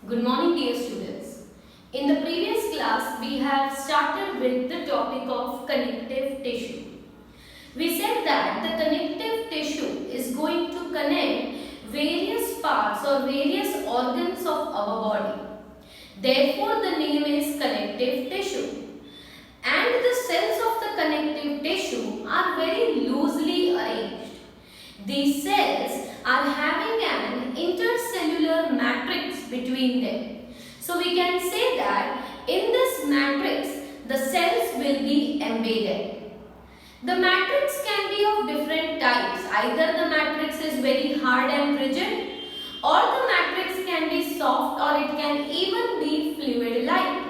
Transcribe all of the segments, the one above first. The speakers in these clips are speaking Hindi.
Good morning, dear students. In the previous class, we have started with the topic of connective tissue. We said that the connective tissue is going to connect various parts or various organs of our body. Therefore, the name is connective tissue. And the cells of the connective tissue are very loosely arranged. These cells are having an intercellular matrix between them. So we can say that in this matrix, the cells will be embedded. The matrix can be of different types. Either the matrix is very hard and rigid, or the matrix can be soft, or it can even be fluid-like.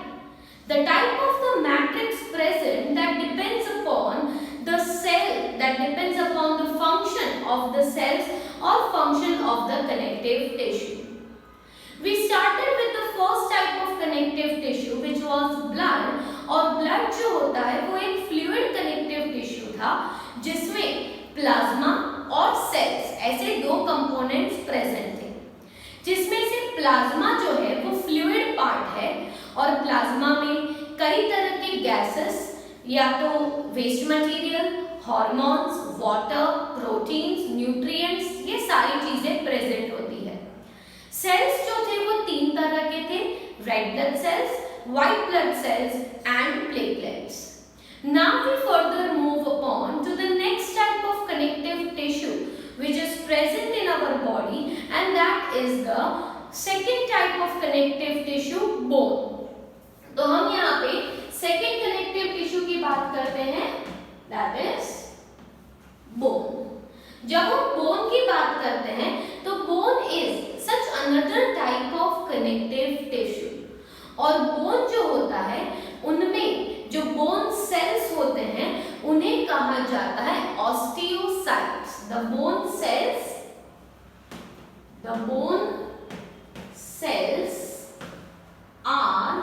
The type of the matrix present that depends upon the cell, that depends upon the function of the cells or function of the connective tissue. We started with the first type of connective tissue, which was blood. और blood जो होता है वो एक fluid connective tissue था जिसमें प्लाज्मा और सेल्स ऐसे दो कंपोनेंट्स प्रेजेंट थे, जिसमें से प्लाज्मा जो है वो फ्लूइड पार्ट है और प्लाज्मा में कई तरह के गैसेस या तो waste material, hormones, water, proteins, nutrients, ये सारी चीजें प्रेजेंट होती है। सेल्स जो थे वो तीन तरह के थे, red blood cells, white blood cells and platelets. Now we further move upon to the next type of connective tissue which is present in our body, and that is the second type of connective tissue, bone. तो हम यहाँ पे second connective tissue की बात करते हैं, that is bone. जब हम bone की बात करते हैं तो bone is such another type of connective tissue. और बोन जो होता है उनमें जो बोन सेल्स होते हैं उन्हें कहा जाता है osteocytes. The bone cells are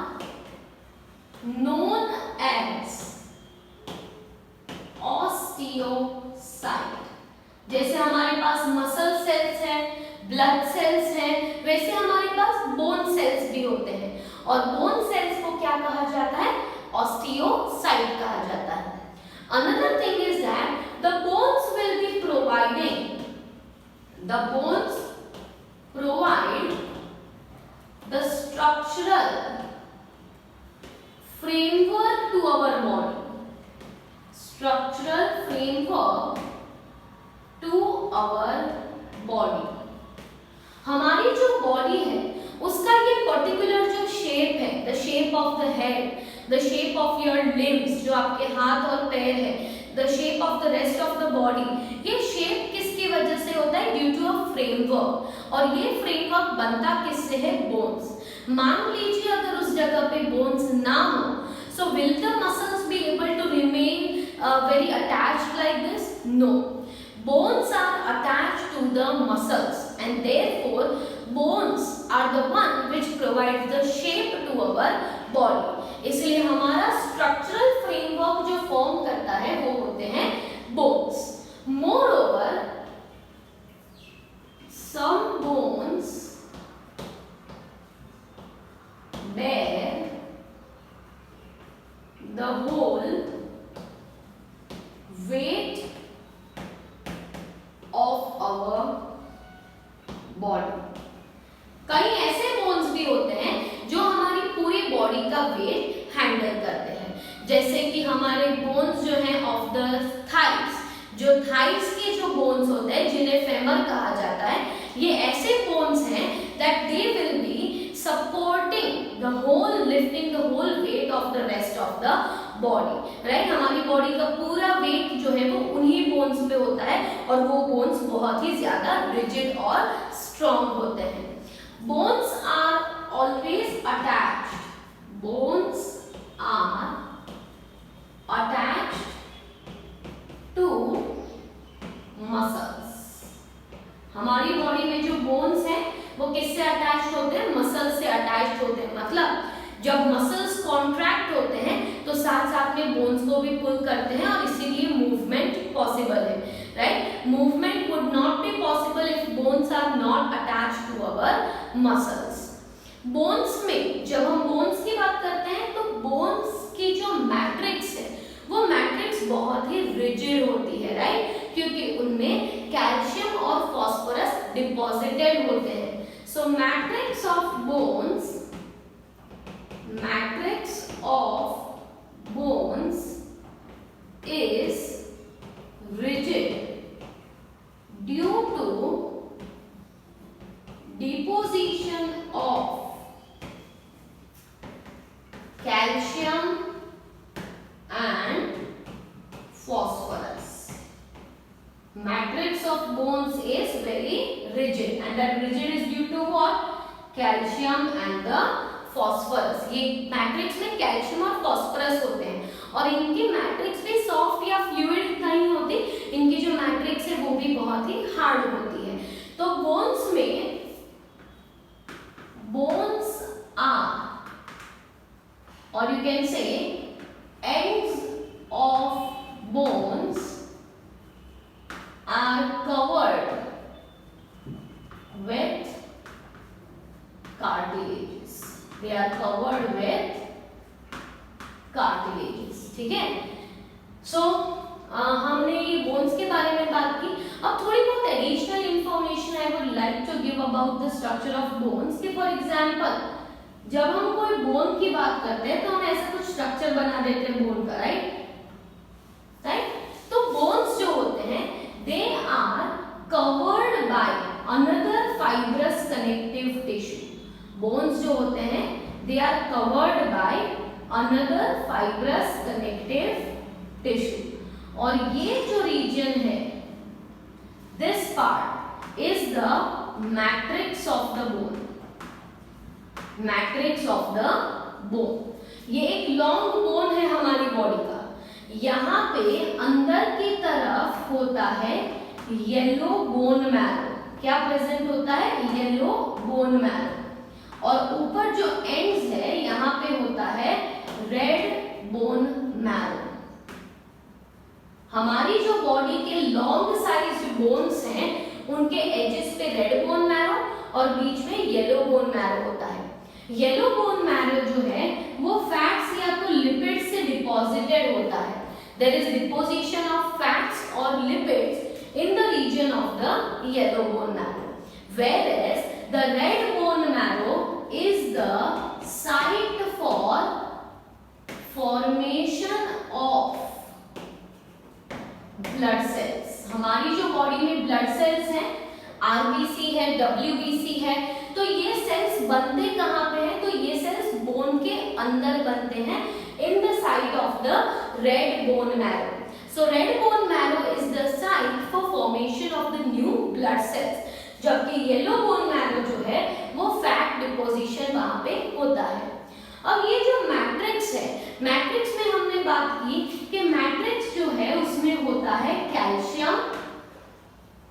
known as osteocyte. जैसे हमारे पास मसल सेल्स हैं, ब्लड सेल्स हैं, वैसे हमारे पास बोन सेल्स भी होते हैं और बोन सेल्स को क्या कहा जाता है? ऑस्टियोसाइट कहा जाता है। Another thing is that the bones will be providing, the bones provide the structural framework to our body, structural framework to our body. हमारी जो बॉडी है उसका ये पर्टिकुलर जो शेप है, the shape of the head, the shape of your limbs, जो आपके हाथ और पैर है, the shape of the rest of the body, ये शेप किसकी वजह से होता है? Due to a framework. और ये फ्रेमवर्क बनता किससे है? बोन्स। मान लीजिए अगर उस जगह पे बोन्स ना हो, so will the muscles be able to remain very attached like this? No. Bones are attached to the muscles and therefore bones are the one which provides the shape to our body. इसलिए हमारा structural framework जो form करता है वो होते हैं bones. Moreover, some bones bear the whole weight of our body. कई ऐसे बोन्स भी होते हैं जो हमारी पूरी बॉडी का वेट हैंडल करते हैं, जैसे कि हमारे बोन्स जो हैं ऑफ द थाइस, जो थाइस के जो बोन्स होते हैं जिन्हें फेमर कहा जाता है, ये ऐसे बोन्स हैं that they will be supporting the whole, lifting the whole weight of the rest of the body, right? हमारी बॉडी का पूरा वेट जो है वो उन्हीं बोन्स पे होता है और वो बोन्स बहुत ही ज्यादा रिजिड और स्ट्रॉन्ग होते हैं। Bones are always attached, bones are attached to muscles. हमारी बॉडी में जो बोन्स हैं वो किससे अटैच्ड होते हैं? मसल से अटैच्ड होते हैं। मतलब जब मसल्स कॉन्ट्रैक्ट होते हैं तो साथ साथ में बोन्स को भी पुल करते हैं और इसीलिए मूवमेंट पॉसिबल है, right? Movement would not be possible if bones are not attached to our muscles. Bones में जब हम बोन्स की बात करते हैं तो बोन्स की जो मैट्रिक्स है वो मैट्रिक्स बहुत ही रिजिड होती है, राइट, क्योंकि उनमें कैल्शियम और फास्फोरस डिपॉजिटेड होते हैं। So matrix of bones is rigid due to deposition of calcium and phosphorus. Matrix of bones is very rigid and that rigid is due to what? Calcium and the phosphorus. ये मैट्रिक्स में कैल्शियम और फॉस्फोरस होते हैं और इनकी मैट्रिक्स भी सॉफ्ट या फ्लूइड नहीं होती, इनकी जो मैट्रिक्स है वो भी बहुत ही हार्ड होती है। तो बोन्स में बोन्स आर और you can say ends of bones are covered with cartilages. They are covered with cartilages. ठीक है? So हमने ये बोन्स के बारे में बात की। अब थोड़ी बहुत additional information I would like to give about the structure of bones. कि फॉर एग्जांपल जब हम कोई बोन की बात करते हैं तो हम ऐसा कुछ स्ट्रक्चर बना देते हैं बोन का, राइट। तो बोन्स जो होते हैं they are covered by another fibrous connective tissue. Bones जो होते हैं they are covered by another fibrous connective tissue. और ये जो region है this part is the matrix of the bone. Matrix of the bone. ये एक long bone है हमारी बॉडी का। यहाँ पे अंदर की तरफ होता है येलो बोन मैरो। क्या प्रेजेंट होता है? Yellow bone marrow. और ऊपर जो एंड्स है यहाँ पे होता है रेड बोन मैरो। हमारी जो बॉडी के लॉन्ग साइज बोन्स हैं उनके एजेस पे रेड बोन मैरो और बीच में येलो बोन मैरो होता है। येलो बोन मैरो जो है वो फैट्स या तो लिपिड से डिपॉजिटेड होता है। There is deposition of fats or lipids in the region of the yellow bone marrow, whereas the red bone marrow is the site for formation of blood cells. हमारी जो बॉडी में ब्लड सेल्स हैं, आरबीसी है, डब्ल्यूबीसी है, तो ये सेल्स बनते कहाँ पे हैं? तो ये सेल्स बोन के अंदर बनते हैं in the site of the red bone marrow. So red bone marrow is the site for formation of the new blood cells. जबकि yellow bone marrow जो है वो fat deposition वहाँ पे होता है। अब ये जो मैट्रिक्स है, मैट्रिक्स में हमने बात की कि मैट्रिक्स जो है उसमें होता है कैल्शियम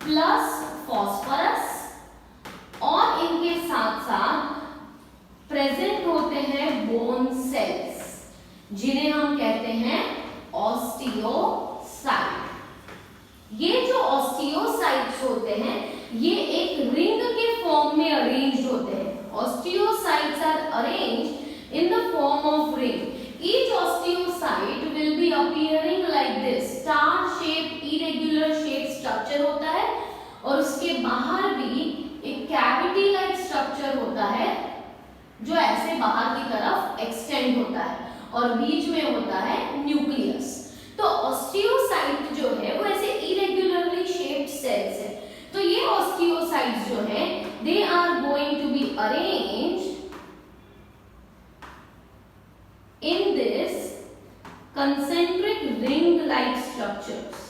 प्लस फॉस्फोरस और इनके साथ साथ प्रेजेंट होते हैं बोन सेल्स जिन्हें हम कहते हैं ऑस्टियोसाइट। ये जो ऑस्टियोसाइट्स होते हैं ये एक रिंग के फॉर्म में अरेंज्ड होते हैं। Osteocytes are arranged in the form of ring. Each osteocyte will be appearing like this. Star shape irregular shape structure होता है और उसके बाहर भी एक कैविटी लाइक स्ट्रक्चर होता है जो ऐसे बाहर की तरफ एक्सटेंड होता है और बीच में होता है न्यूक्लियस। तो ऑस्टियोसाइट जो है वो ऐसे इरेगुलरली शेप्ड सेल्स है। तो ये ऑस्टियोसाइट्स जो है they are going to be arranged in this concentric ring like structures.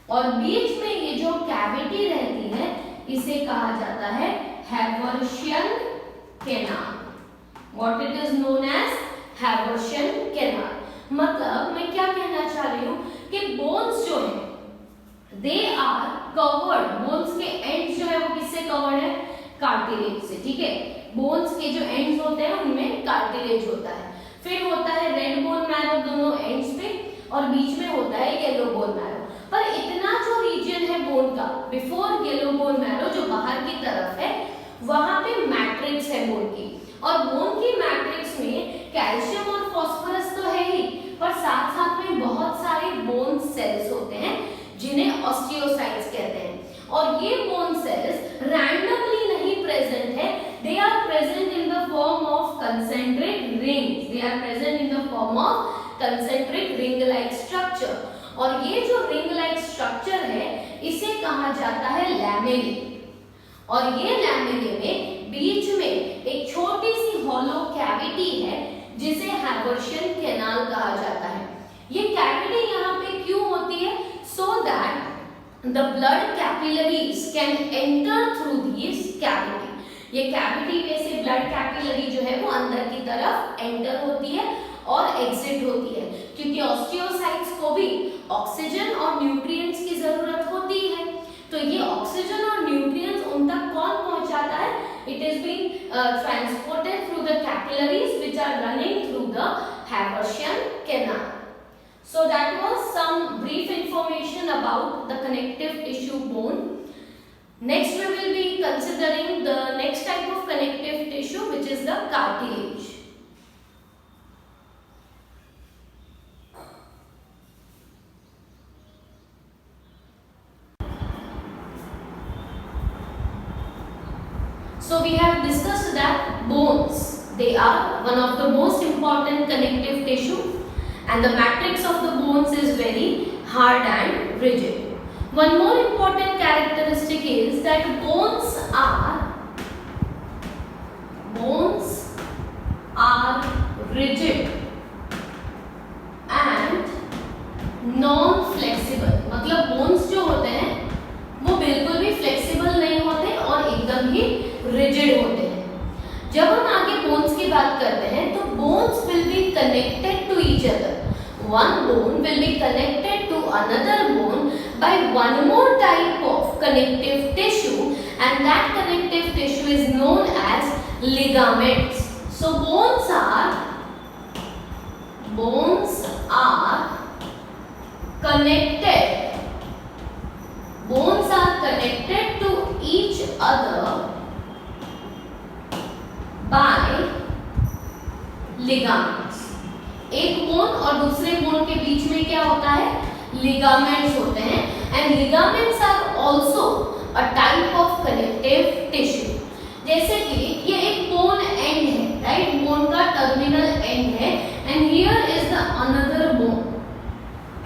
और बीच में ये जो कैविटी रहती है इसे कहा जाता है Haversian canal. What it is known as Haversian canal. मतलब मैं क्या कहना चाह रही हूँ कि बोन्स जो है दे आर कवर्ड। बोन्स के एंड्स जो है वो किससे कवर्ड है? कार्टिलेज से। ठीक है, बोन्स के जो एंड्स होते हैं उनमें कार्टिलेज होता है। फिर होता है रेड बोन मैरो दोनों एंड्स पे, और बीच में होता है येलो बोन मैरो। पर इतना जो रीजन है बोन का बिफोर येलो बोन मैरो जो बाहर की तरफ है, वहां पे मैट्रिक्स है बोन की, और बोन की मैट्रिक्स में कैल्शियम और फास्फोरस तो है ही, पर साथ साथ में बहुत सारे बोन सेल्स होते हैं जिन्हें ऑस्टियोसाइट्स कहते हैं। और ये बोन सेल्स रैंडमली नहीं प्रेजेंट है, they are present in the form of concentric rings, they are present in the form of concentric ring like structure. और ये जो रिंग लाइक स्ट्रक्चर है इसे कहा जाता है लैमेले, और ये लैमेले में बीच में एक छोटी सी हॉलो कैविटी है जिसे हैवर्शियन कैनाल कहा जाता है। ये कैविटी यहाँ पे क्यों होती है? so that the blood capillaries can enter through this cavity. ये कैविटी में से ब्लड कैपिलरी जो है वो अंदर की तरफ एंटर होती है और एग्जिट होती है, क्योंकि ऑस्टियोसाइट्स को भी ऑक्सीजन और न्यूट्रिएंट्स की जरूरत होती है। तो ये ऑक्सीजन और न्यूट्रिएंट्स उन तक कौन पहुंचाता है? It is being transported through the capillaries which are running through the Haversian canal. So that was some brief information about the connective tissue bone. Next we will be considering the next type of connective tissue, which is the cartilage. So we have discussed that bones, they are one of the most important connective tissue, and the matrix of the bones is very hard and rigid. One more important characteristic is that bones are rigid and non-flexible. मतलब bones जो होते हैं वो बिल्कुल भी flexible नहीं होते और एकदम ही rigid होते हैं। जब हम आगे bones की बात करते हैं तो bones will be connected to each other. One bone will be connected to another bone by one more type of connective tissue, and that connective tissue is known as ligaments. So bones are connected. Bones are connected to each other by ligaments. एक बोन और दूसरे बोन के बीच में क्या होता है? लिगामेंट्स होते हैं, and ligaments are also a type of connective tissue. जैसे कि ये एक बोन एंड है, राइट? बोन का टर्मिनल एंड है, and here is the another bone,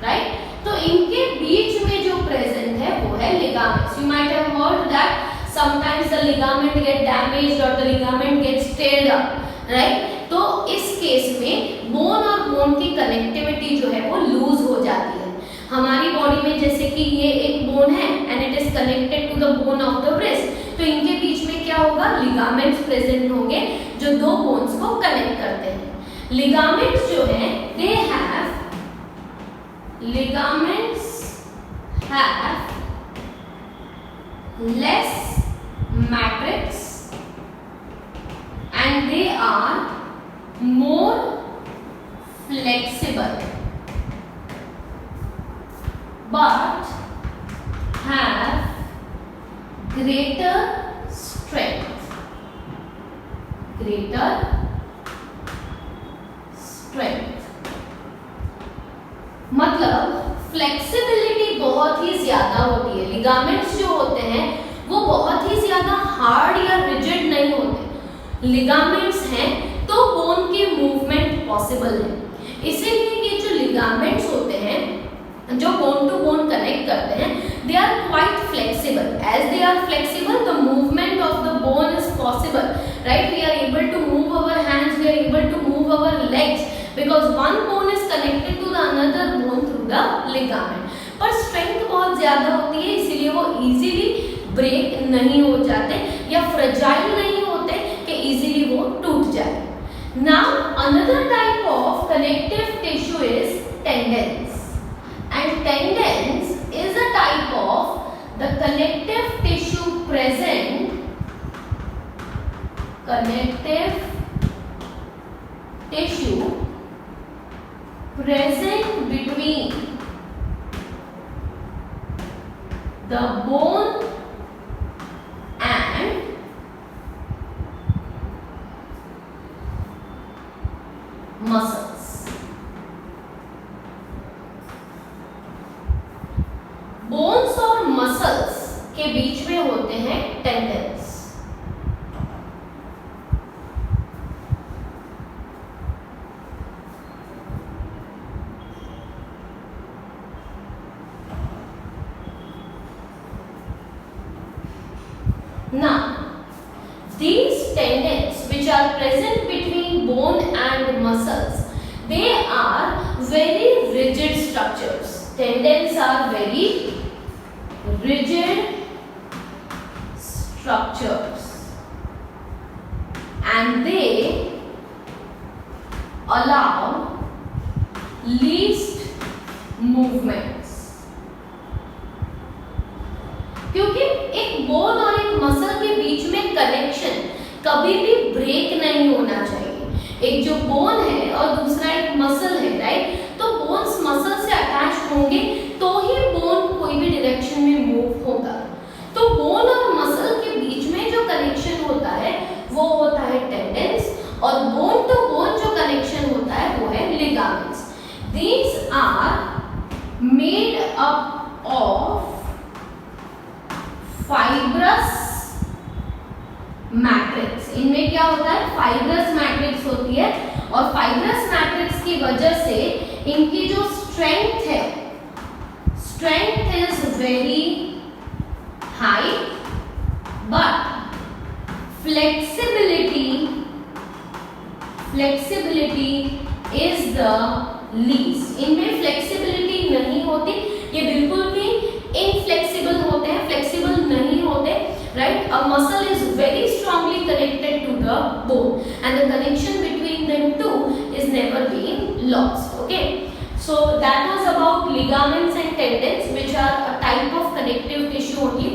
right? तो इनके बीच में जो प्रेजेंट है वो है ligaments. You might have heard that sometimes the ligament get damaged or the ligament gets teared up, right? तो इस केस में बोन और बोन की कनेक्टिविटी जो है वो लूज हो जाती है। हमारी बॉडी में जैसे कि ये एक बोन है and it is connected to the bone of the breast, तो इनके बीच में क्या होगा? लिगामेंट्स प्रेजेंट होंगे जो दो बोन्स को कनेक्ट करते हैं। लिगामेंट्स जो है they have less matrix and they are more flexible but have greater strength. मतलब फ्लेक्सिबिलिटी बहुत ही ज्यादा होती है। लिगामेंट्स जो होते हैं वो बहुत ही ज्यादा हार्ड या रिजिड नहीं होते। लिगामेंट्स हैं तो बोन के मूवमेंट पॉसिबल है। इसीलिए ये जो लिगामेंट्स होते हैं जो बोन टू बोन कनेक्ट करते हैं, they are quite flexible. As they are flexible, the movement of the bone is possible, right? We are able to move our hands, we are able to move our legs because one bone is connected to the another bone through the ligament. पर स्ट्रेंथ बहुत ज्यादा होती है, इसीलिए वो इजीली ब्रेक नहीं हो जाते या फ्रेजाइल नहीं होते कि इजीली वो टूट जाए. Now another type of connective tissue is tendons, and tendons is a type of the connective tissue present connective tissue present between the bone and muscles. Bones और मसल्स के बीच में होते हैं tendons. Now, these tendons which are present between bone and muscles, they are very rigid structures. Tendons are very rigid structures and they allow least movements. क्योंकि एक बोन और एक मसल के बीच में कनेक्शन कभी भी ब्रेक नहीं होना चाहिए। एक जो बोन है और दूसरा एक मसल है, राइट? तो बोन्स मसल से अटैच होंगे तो ही बोन कोई भी डायरेक्शन में मूव होगा। तो बोन और मसल के बीच में जो कनेक्शन होता है वो होता है टेंडन्स, और बोन टू बोन जो कनेक्शन होता है वो है ligaments. These are made up of fibrous matrix. इनमें क्या होता है? फाइब्रस मैट्रिक्स होती है, और फाइब्रस मैट्रिक्स की वजह से इनकी जो स्ट्रेंथ है, strength is very high, but flexibility is the least. इनमें फ्लेक्सिबिलिटी नहीं होती, ये बिल्कुल भी इनफ्लेक्सिबल होते हैं, फ्लेक्सिबल नहीं होते, right? A muscle is very strongly connected to the bone and the connection between them two is never being lost. Okay, so that was about ligaments and tendons which are a type of connective tissue only.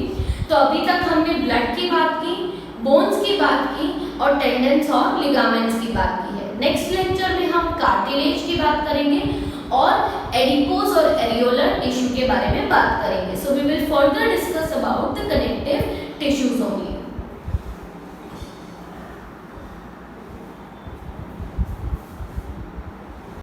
तो अभी तक हमने ब्लड की बात की, बोन्स की बात की और टेंडन्स और लिगामेंट्स की बात की है। नेक्स्ट लेक्चर में हम कार्टिलेज की बात करेंगे और एडिपोज और एरियोलर टिश्यू के बारे में बात करेंगे। So we will further discuss about the connective